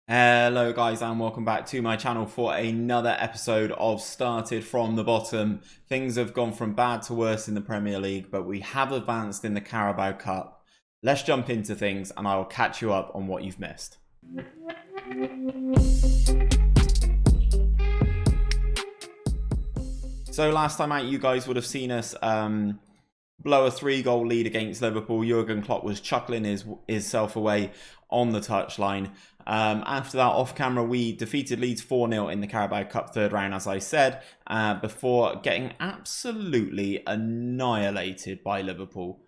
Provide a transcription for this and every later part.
Hello guys and welcome back to my channel for another episode of Started from the Bottom. Things have gone from bad to worse in the Premier League, but we have advanced in the Carabao Cup. Let's jump into things and I will catch you up on what you've missed. So last time out you guys would have seen us blow a 3-goal lead against Liverpool. Jurgen Klopp was chuckling himself away on the touchline. After that, off camera, we defeated Leeds 4-0 in the Carabao Cup third round, as I said, before getting absolutely annihilated by Liverpool's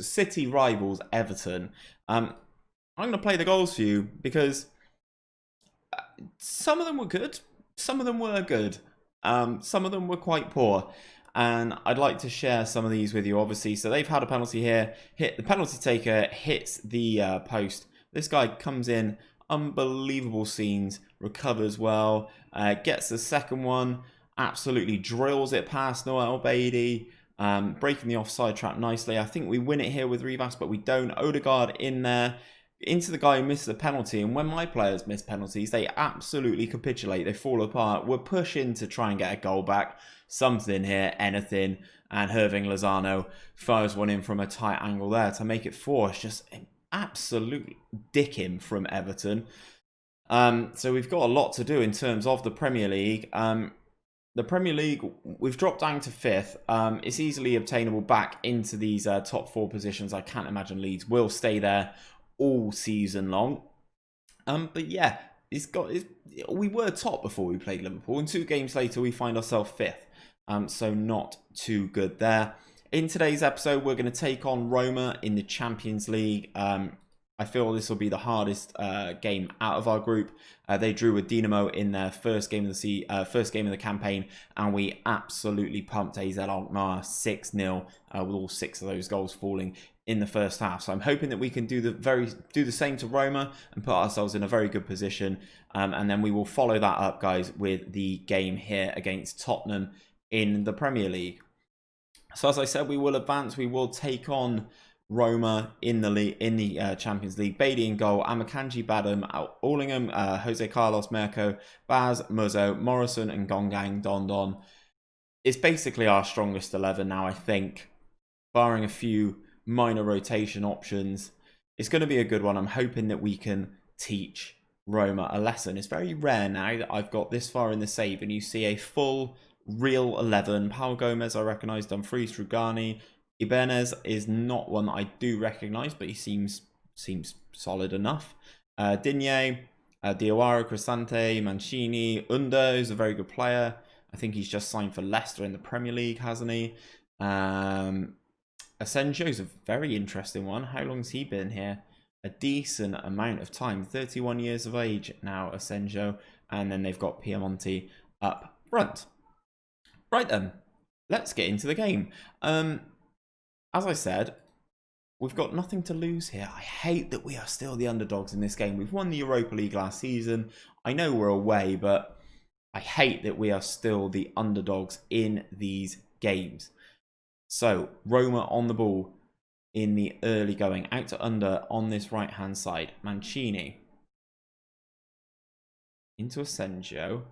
City rivals, Everton. I'm going to play the goals for you because some of them were good, some of them were good, some of them were quite poor. And I'd like to share some of these with you, obviously. So they've had a penalty here. The penalty taker hits the post. This guy comes in, unbelievable scenes, recovers well, gets the second one, absolutely drills it past Noel Beatty, breaking the offside trap nicely. I think we win it here with Rivas, but we don't. Odegaard in there, into the guy who misses the penalty. And when my players miss penalties, they absolutely capitulate. They fall apart. We're pushing to try and get a goal back. Something here, anything. And Hirving Lozano fires one in from a tight angle there to make it 4. It's just an absolute dicking from Everton. So we've got a lot to do in terms of the Premier League. The Premier League, we've dropped down to 5th. It's easily obtainable back into these top 4 positions. I can't imagine Leeds will stay there all season long. But yeah, we were top before we played Liverpool, and 2 games later we find ourselves 5th. So not too good there. In today's episode, we're going to take on Roma in the Champions League. I feel this will be the hardest game out of our group. They drew with Dinamo in their first game of the campaign, and we absolutely pumped AZ Alkmaar 6-0, with all 6 of those goals falling in the first half. So I'm hoping that we can do the same to Roma and put ourselves in a very good position. And then we will follow that up, guys, with the game here against Tottenham in the Premier League. So as I said, we will advance. We will take on Roma in the Champions League. Beatty in goal, Amakanji Badham, Allingham, Jose Carlos Merco, Baz, Muzzo, Morrison and Gongang Dondon. It's basically our strongest 11 now, I think, barring a few minor rotation options. It's going to be a good one. I'm hoping that we can teach Roma a lesson. It's very rare now that I've got this far in the save and you see a full real 11. Paul Gomez I recognise, Dumfries, Rugani. Ibanez is not one that I do recognise, but he seems solid enough. Digne, Diawara, Cristante, Mancini, Under is a very good player. I think he's just signed for Leicester in the Premier League, hasn't he? Asenjo is a very interesting one. How long's he been here? A decent amount of time. 31 years of age now, Asenjo. And then they've got Piemonte up front. Right then, let's get into the game. As I said, we've got nothing to lose here. I hate that we are still the underdogs in this game. We've won the Europa League last season. I know we're away, but I hate that we are still the underdogs in these games. So, Roma on the ball in the early going. Out to Under on this right-hand side. Mancini. Into Asenjo.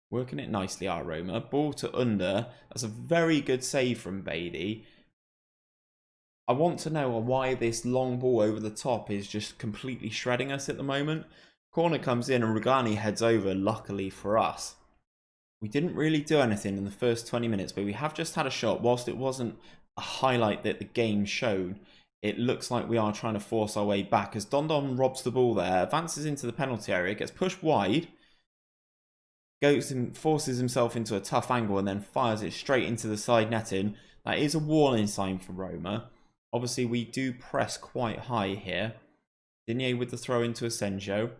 Working it nicely, our Roma. Ball to Under. That's a very good save from Beatty. I want to know why this long ball over the top is just completely shredding us at the moment. Corner comes in and Rugani heads over, luckily for us. We didn't really do anything in the first 20 minutes, but we have just had a shot. Whilst it wasn't a highlight that the game showed, it looks like we are trying to force our way back as Dondon robs the ball there, advances into the penalty area, gets pushed wide, goes and forces himself into a tough angle and then fires it straight into the side netting. That is a warning sign for Roma. Obviously, we do press quite high here. Digne with the throw into Asenjo.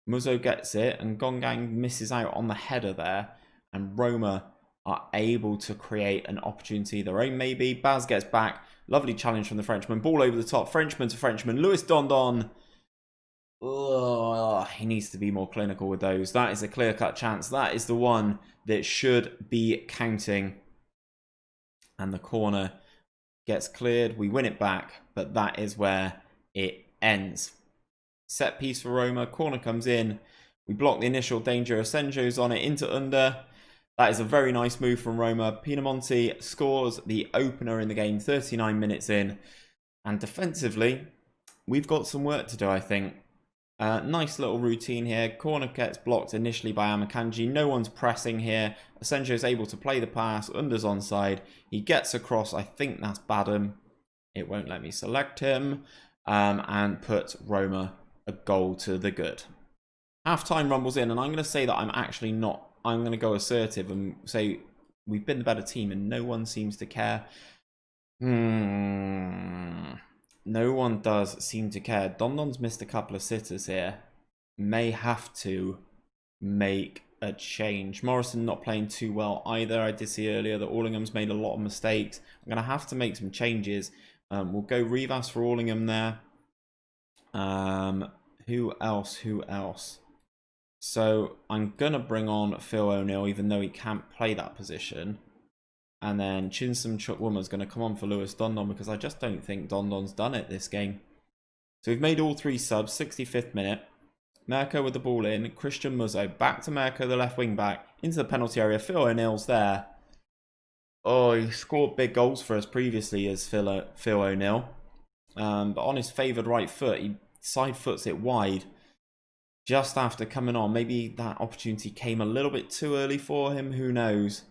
Muzzo gets it, and Gongang misses out on the header there. And Roma are able to create an opportunity of their own, maybe. Baz gets back. Lovely challenge from the Frenchman. Ball over the top. Frenchman to Frenchman. Lewis Dondon. Oh, he needs to be more clinical with those. That is a clear-cut chance. That is the one that should be counting. And the corner gets cleared. We win it back, but that is where it ends. Set piece for Roma. Corner comes in. We block the initial danger. Asenjo's on it into under. That is a very nice move from Roma. Pinamonti scores the opener in the game 39 minutes in. And defensively, we've got some work to do, I think. Nice little routine here. Corner gets blocked initially by Amakanji. No one's pressing here. Asenjo is able to play the pass. Under's onside. He gets across. I think that's Badham. It won't let me select him. And put Roma a goal to the good. Half-time rumbles in, and I'm going to say that I'm actually not. I'm going to go assertive and say we've been the better team and no one seems to care. No one does seem to care. Dondon's missed a couple of sitters here. May have to make a change. Morrison not playing too well either. I did see earlier that Allingham's made a lot of mistakes. I'm going to have to make some changes. We'll go Rivas for Allingham there. Who else? So I'm going to bring on Phil O'Neill, even though he can't play that position. And then Chinsum Chukwuma's going to come on for Lewis Dondon, because I just don't think Dondon's done it this game. So we've made all 3 subs, 65th minute. Merco with the ball in. Christian Muzzo back to Merco, the left wing back, into the penalty area. Phil O'Neill's there. Oh, he scored big goals for us previously as Phil O'Neill. But on his favoured right foot, he side foots it wide. Just after coming on, maybe that opportunity came a little bit too early for him. Who knows?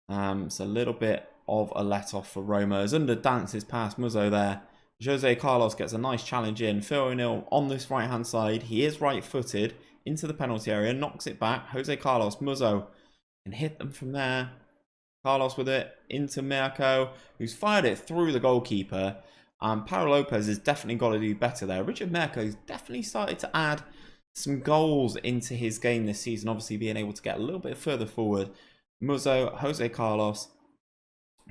It's a little bit of a let-off for Roma. As Under dances past Muzzo there. Jose Carlos gets a nice challenge in. Phil O'Neill on this right-hand side. He is right-footed into the penalty area. Knocks it back. Jose Carlos, Muzzo can hit them from there. Carlos with it into Mirko, who's fired it through the goalkeeper. Paulo Lopez has definitely got to do better there. Richard Mirko's definitely started to add some goals into his game this season, obviously being able to get a little bit further forward. Muzzo, Jose Carlos,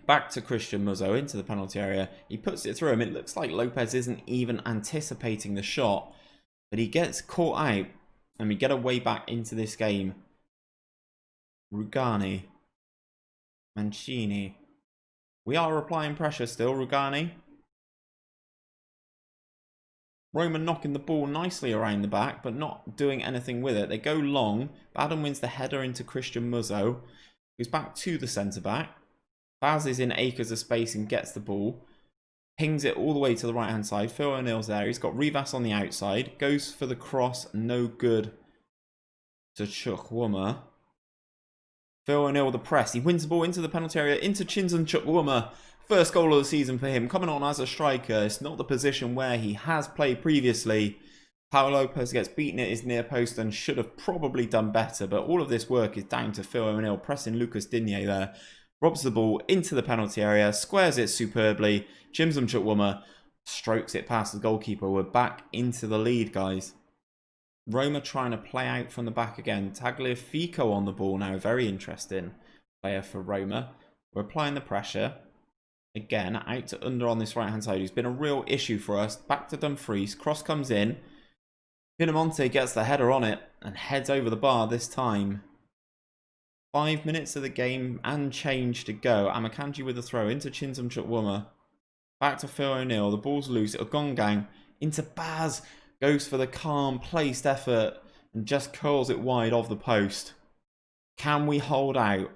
back to Christian Muzzo into the penalty area. He puts it through him. It looks like Lopez isn't even anticipating the shot, but he gets caught out, and we get a way back into this game. Rugani, Mancini. We are applying pressure still, Rugani. Roma knocking the ball nicely around the back, but not doing anything with it. They go long. Badham wins the header into Christian Muzzo, who's back to the centre-back. Baz is in acres of space and gets the ball. Pings it all the way to the right-hand side. Phil O'Neill's there. He's got Rivas on the outside. Goes for the cross. No good to Chukwuma. Phil O'Neill with the press. He wins the ball into the penalty area, into Chinzan Chukwuma. First goal of the season for him, coming on as a striker. It's not the position where he has played previously. Paulo Lopez gets beaten at his near post and should have probably done better, but all of this work is down to Phil O'Neill pressing Lucas Digne there. Robs the ball into the penalty area, squares it superbly. Chinzan Chukwuma strokes it past the goalkeeper. We're back into the lead, guys. Roma trying to play out from the back again. Tagliafico on the ball now. Very interesting player for Roma. We're applying the pressure. Again, out to Under on this right-hand side, who's been a real issue for us. Back to Dumfries. Cross comes in. Pinamonti gets the header on it and heads over the bar this time. 5 minutes of the game and change to go. Amakanji with the throw into Chinzam Chukwuma. Back to Phil O'Neill. The ball's loose. Ogongang into Baz. Goes for the calm, placed effort and just curls it wide of the post. Can we hold out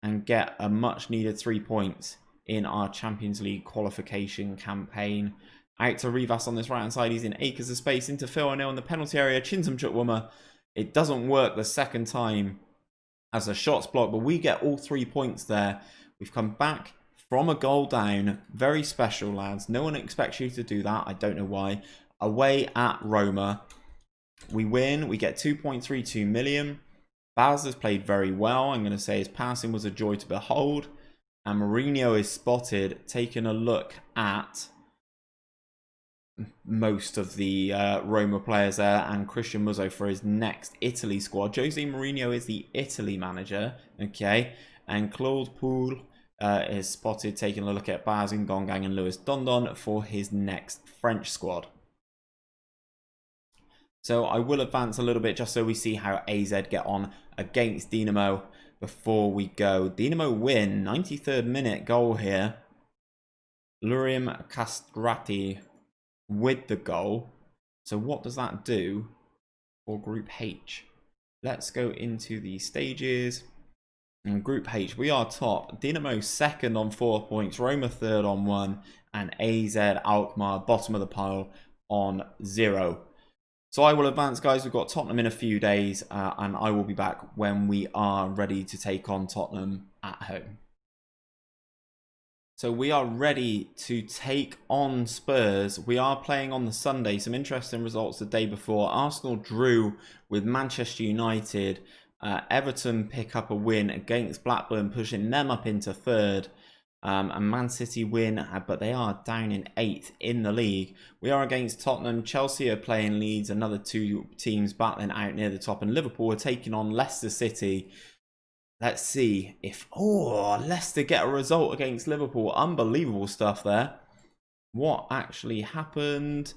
and get a much-needed 3 points in our Champions League qualification campaign? Out to Rivas on this right-hand side. He's in acres of space into Phil O'Neill in the penalty area. Chinzam Chukwuma. It doesn't work the second time as a shot's blocked, but we get all 3 points there. We've come back from a goal down. Very special, lads. No one expects you to do that. I don't know why. Away at Roma. We win. We get 2.32 million. Baz has played very well. I'm going to say his passing was a joy to behold. And Mourinho is spotted taking a look at most of the Roma players there, and Christian Muzzo for his next Italy squad. Jose Mourinho is the Italy manager, okay, and Claude Poul is spotted taking a look at Baz and Gongang and Lewis Dondon for his next French squad. So I will advance a little bit just so we see how AZ get on against Dinamo before we go. Dinamo win, 93rd minute goal here. Lurim Castrati with the goal. So what does that do for Group H? Let's go into the stages. In Group H, we are top. Dinamo second on 4 points, Roma third on 1, and AZ Alkmaar bottom of the pile on 0. So I will advance, guys. We've got Tottenham in a few days, and I will be back when we are ready to take on Tottenham at home. So we are ready to take on Spurs. We are playing on the Sunday. Some interesting results the day before. Arsenal drew with Manchester United. Everton pick up a win against Blackburn, pushing them up into third. And Man City win, but they are down in 8th in the league. We are against Tottenham. Chelsea are playing Leeds, another 2 teams battling out near the top. And Liverpool are taking on Leicester City. Let's see if... Oh, Leicester get a result against Liverpool. Unbelievable stuff there. What actually happened?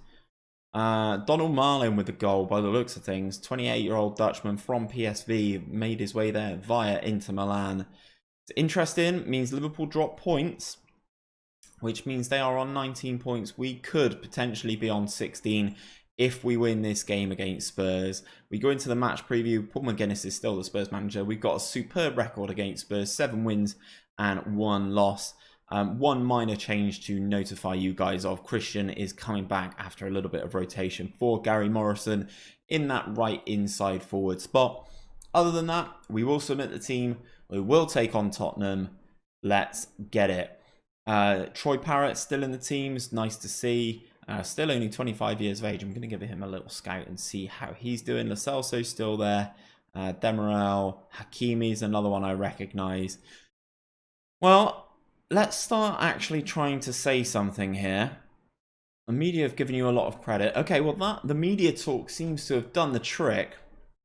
Donald Marlin with the goal by the looks of things. 28-year-old Dutchman from PSV made his way there via Inter Milan. It's interesting. Means Liverpool drop points, which means they are on 19 points. We could potentially be on 16 if we win this game against Spurs. We go into the match preview. Paul McGuinness is still the Spurs manager. We've got a superb record against Spurs. 7 wins and 1 loss. One minor change to notify you guys of. Christian is coming back after a little bit of rotation for Gary Morrison in that right inside forward spot. Other than that, we will submit the team. We will take on Tottenham. Let's get it. Troy Parrott still in the team. It's nice to see. Still only 25 years of age. I'm going to give him a little scout and see how he's doing. Lo Celso's still there. Demirel. Hakimi is another one I recognise. Well, let's start actually trying to say something here. The media have given you a lot of credit. Okay, well, the media talk seems to have done the trick,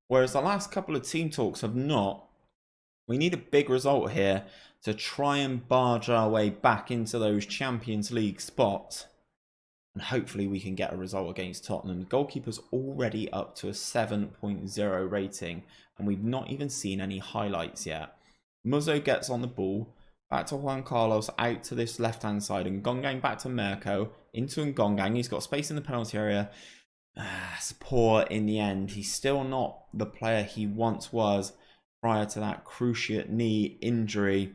whereas the last couple of team talks have not. We need a big result here to try and barge our way back into those Champions League spots. And hopefully we can get a result against Tottenham. The goalkeeper's already up to a 7.0 rating. And we've not even seen any highlights yet. Muzzo gets on the ball. Back to Juan Carlos, out to this left-hand side. And Ngongang back to Mirko. Into Ngongang. He's got space in the penalty area. It's poor in the end. He's still not the player he once was prior to that cruciate knee injury.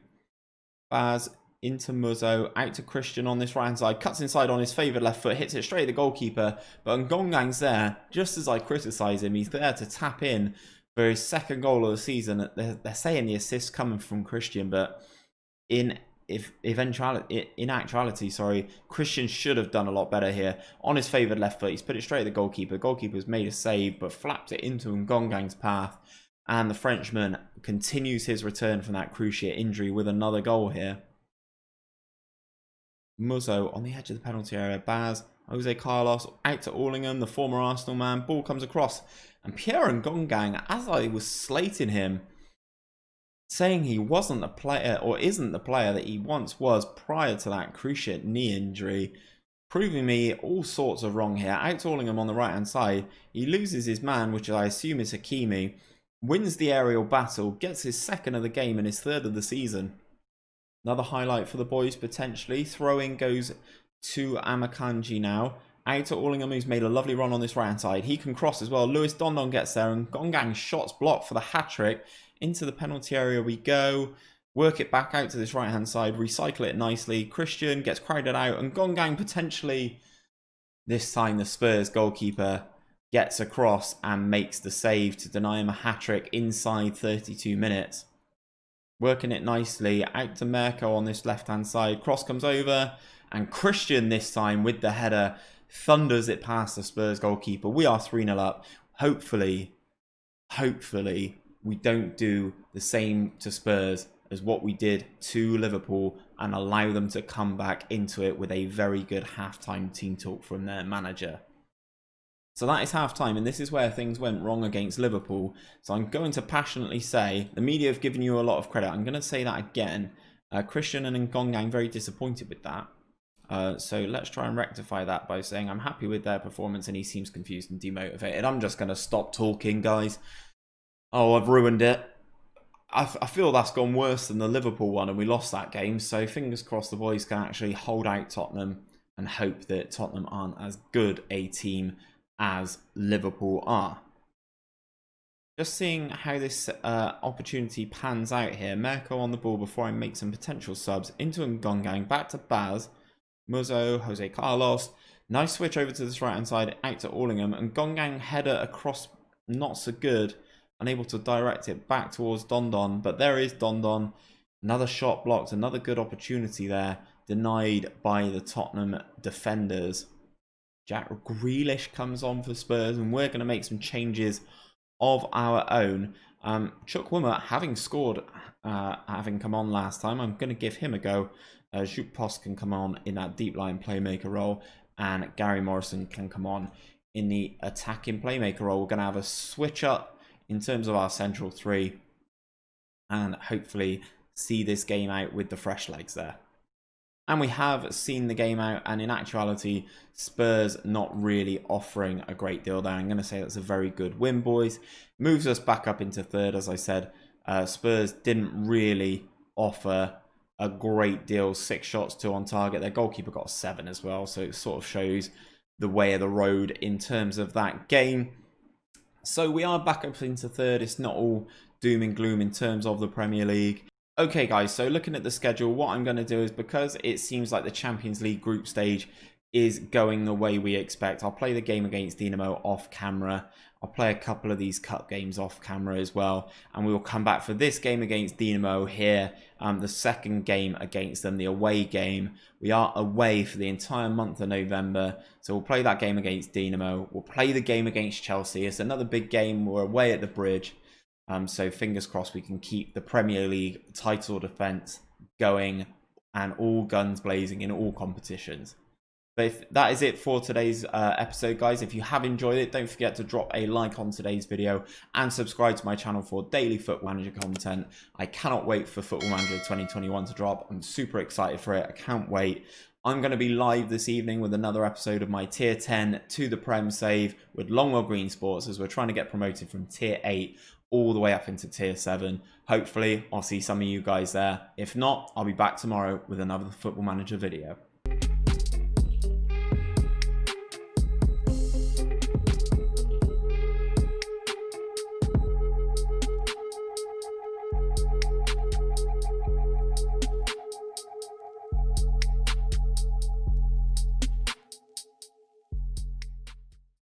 Baz into Muzzo, out to Christian on this right-hand side, cuts inside on his favoured left foot, hits it straight at the goalkeeper, but Ngongang's there, just as I criticise him, he's there to tap in for his 2nd goal of the season. They're saying the assist's coming from Christian, but in actuality, Christian should have done a lot better here. On his favoured left foot, he's put it straight at the goalkeeper. Goalkeeper's made a save, but flapped it into Ngongang's path, and the Frenchman continues his return from that cruciate injury with another goal here. Muzzo on the edge of the penalty area. Baz, Jose Carlos, out to Allingham, the former Arsenal man. Ball comes across. And Pierre Ngongang, as I was slating him, saying he wasn't the player, or isn't the player that he once was prior to that cruciate knee injury, proving me all sorts of wrong here. Out to Allingham on the right-hand side. He loses his man, which I assume is Hakimi. Wins the aerial battle. Gets his 2nd of the game and his 3rd of the season. Another highlight for the boys, potentially. Throw-in goes to Amakanji now. Out to Allingham, who's made a lovely run on this right-hand side. He can cross as well. Lewis Dondon gets there, and Ngongang shots blocked for the hat-trick. Into the penalty area we go. Work it back out to this right-hand side. Recycle it nicely. Christian gets crowded out, and Ngongang potentially, this time the Spurs goalkeeper gets across and makes the save to deny him a hat-trick inside 32 minutes. Working it nicely, out to Mirko on this left-hand side. Cross comes over, and Christian this time with the header thunders it past the Spurs goalkeeper. We are 3-0 up. Hopefully, we don't do the same to Spurs as what we did to Liverpool and allow them to come back into it with a very good halftime team talk from their manager. So that is half-time, and this is where things went wrong against Liverpool. So I'm going to passionately say, the media have given you a lot of credit. I'm going to say that again. Christian and Ngongang very disappointed with that. So let's try and rectify that by saying I'm happy with their performance and he seems confused and demotivated. I'm just going to stop talking, guys. Oh, I've ruined it. I feel that's gone worse than the Liverpool one and we lost that game. So fingers crossed the boys can actually hold out Tottenham and hope that Tottenham aren't as good a team as Liverpool are. Just seeing how this opportunity pans out here. Merco on the ball before I make some potential subs. Into Ngongang, back to Baz. Muzo, Jose Carlos. Nice switch over to this right hand side, out to Allingham. And Ngongang header across, not so good. Unable to direct it back towards Dondon. But there is Dondon. Another shot blocked, another good opportunity there. Denied by the Tottenham defenders. Jack Grealish comes on for Spurs, and we're going to make some changes of our own. Chukwuma, having scored, having come on last time, I'm going to give him a go. Jupp Post can come on in that deep line playmaker role, and Gary Morrison can come on in the attacking playmaker role. We're going to have a switch up in terms of our central three, and hopefully see this game out with the fresh legs there. And we have seen the game out, and in actuality, Spurs not really offering a great deal there. I'm going to say that's a very good win, boys. Moves us back up into third, as I said. Spurs didn't really offer a great deal. 6 shots, 2 on target. Their goalkeeper got 7 as well, so it sort of shows the way of the road in terms of that game. So we are back up into third. It's not all doom and gloom in terms of the Premier League. Okay guys, so looking at the schedule, what I'm going to do is, because it seems like the Champions League group stage is going the way we expect, I'll play the game against Dinamo off camera. I'll play a couple of these cup games off camera as well, and we will come back for this game against Dinamo here, the second game against them, the away game. We are away for the entire month of November, so we'll play that game against Dinamo. We'll play the game against Chelsea. It's another big game. We're away at the Bridge. So fingers crossed we can keep the Premier League title defence going and all guns blazing in all competitions. But if that is it for today's episode, guys. If you have enjoyed it, don't forget to drop a like on today's video and subscribe to my channel for daily Football Manager content. I cannot wait for Football Manager 2021 to drop. I'm super excited for it. I can't wait. I'm going to be live this evening with another episode of my Tier 10 to the Prem save with Longwell Green Sports, as we're trying to get promoted from Tier 8 all the way up into Tier 7. Hopefully, I'll see some of you guys there. If not, I'll be back tomorrow with another Football Manager video.